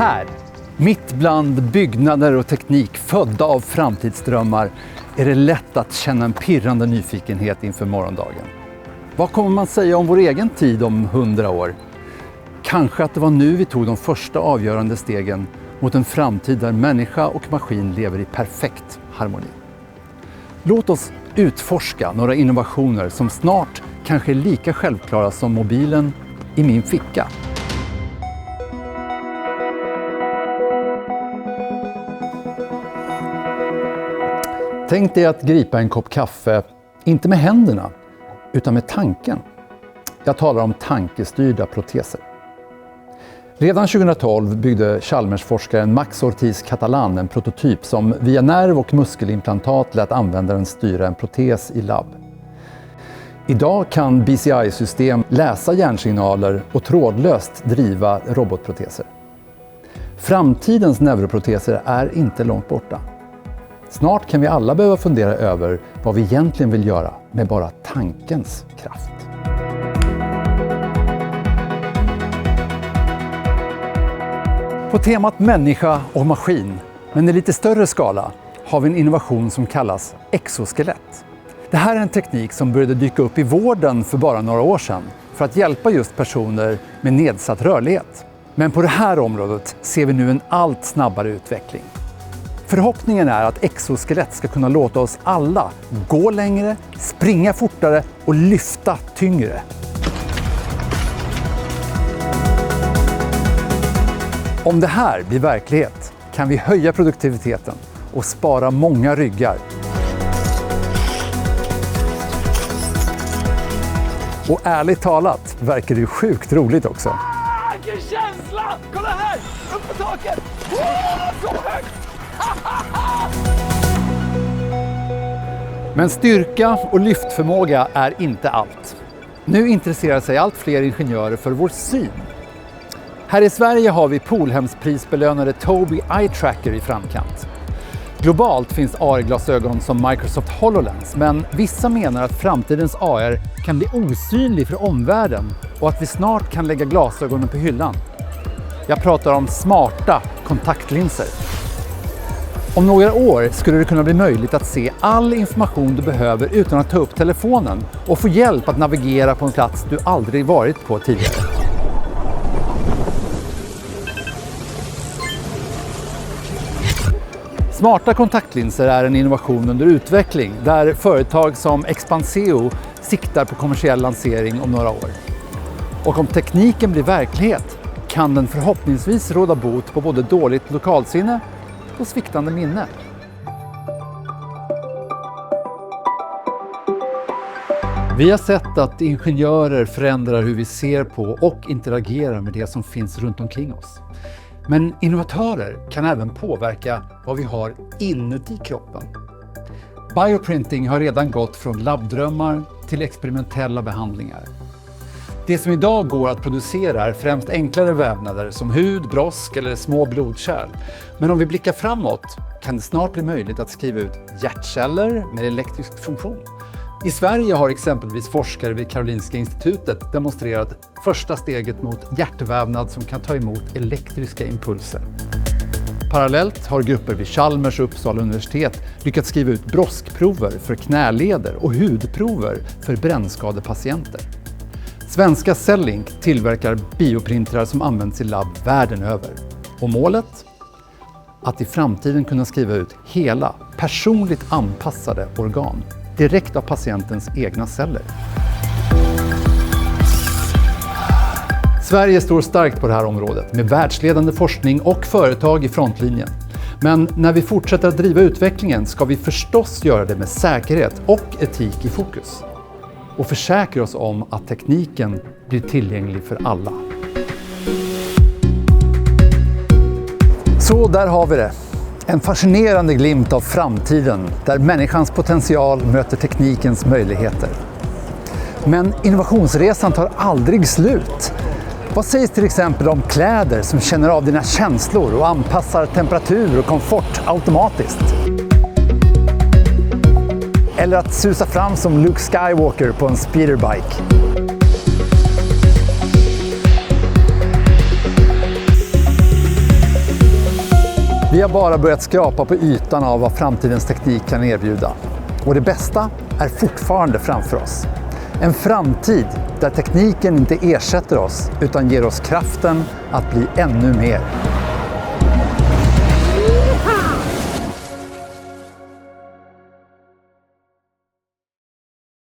Här, mitt bland byggnader och teknik födda av framtidsdrömmar, är det lätt att känna en pirrande nyfikenhet inför morgondagen. Vad kommer man säga om vår egen tid om 100 år? Kanske att det var nu vi tog de första avgörande stegen mot en framtid där människa och maskin lever i perfekt harmoni. Låt oss utforska några innovationer som snart kanske är lika självklara som mobilen i min ficka. Tänk dig att gripa en kopp kaffe, inte med händerna, utan med tanken. Jag talar om tankestyrda proteser. Redan 2012 byggde Chalmers-forskaren Max Ortiz Catalán en prototyp som via nerv- och muskelimplantat lät användaren styra en protes i labb. Idag kan BCI-system läsa hjärnsignaler och trådlöst driva robotproteser. Framtidens neuroproteser är inte långt borta. Snart kan vi alla behöva fundera över vad vi egentligen vill göra med bara tankens kraft. På temat människa och maskin, men i lite större skala, har vi en innovation som kallas exoskelett. Det här är en teknik som började dyka upp i vården för bara några år sedan för att hjälpa just personer med nedsatt rörlighet. Men på det här området ser vi nu en allt snabbare utveckling. Förhoppningen är att exoskelett ska kunna låta oss alla gå längre, springa fortare och lyfta tyngre. Om det här blir verklighet kan vi höja produktiviteten och spara många ryggar. Och ärligt talat verkar det ju sjukt roligt också. Vilken känsla! Kolla här! Upp på taket! Så högt! Men styrka och lyftförmåga är inte allt. Nu intresserar sig allt fler ingenjörer för vår syn. Här i Sverige har vi Polhemsprisbelönade Tobii Eye Tracker i framkant. Globalt finns AR-glasögon som Microsoft HoloLens, men vissa menar att framtidens AR kan bli osynlig för omvärlden och att vi snart kan lägga glasögonen på hyllan. Jag pratar om smarta kontaktlinser. Om några år skulle det kunna bli möjligt att se all information du behöver utan att ta upp telefonen och få hjälp att navigera på en plats du aldrig varit på tidigare. Smarta kontaktlinser är en innovation under utveckling där företag som Expanseo siktar på kommersiell lansering om några år. Och om tekniken blir verklighet kan den förhoppningsvis råda bot på både dåligt lokalsinne och sviktande minne. Vi har sett att ingenjörer förändrar hur vi ser på och interagerar med det som finns runt omkring oss. Men innovatörer kan även påverka vad vi har inuti kroppen. Bioprinting har redan gått från labbdrömmar till experimentella behandlingar. Det som idag går att producera är främst enklare vävnader som hud, brosk eller små blodkärl. Men om vi blickar framåt kan det snart bli möjligt att skriva ut hjärtceller med elektrisk funktion. I Sverige har exempelvis forskare vid Karolinska institutet demonstrerat första steget mot hjärtvävnad som kan ta emot elektriska impulser. Parallellt har grupper vid Chalmers och Uppsala universitet lyckats skriva ut broskprover för knäleder och hudprover för brännskadepatienter. Svenska Cellink tillverkar bioprintrar som används i labb världen över. Och målet? Att i framtiden kunna skriva ut hela, personligt anpassade organ direkt av patientens egna celler. Sverige står starkt på det här området med världsledande forskning och företag i frontlinjen. Men när vi fortsätter att driva utvecklingen ska vi förstås göra det med säkerhet och etik i fokus. Och försäkra oss om att tekniken blir tillgänglig för alla. Så där har vi det. En fascinerande glimt av framtiden där människans potential möter teknikens möjligheter. Men innovationsresan tar aldrig slut. Vad sägs till exempel om kläder som känner av dina känslor och anpassar temperatur och komfort automatiskt? Eller att susa fram som Luke Skywalker på en speederbike? Vi har bara börjat skrapa på ytan av vad framtidens teknik kan erbjuda. Och det bästa är fortfarande framför oss. En framtid där tekniken inte ersätter oss utan ger oss kraften att bli ännu mer.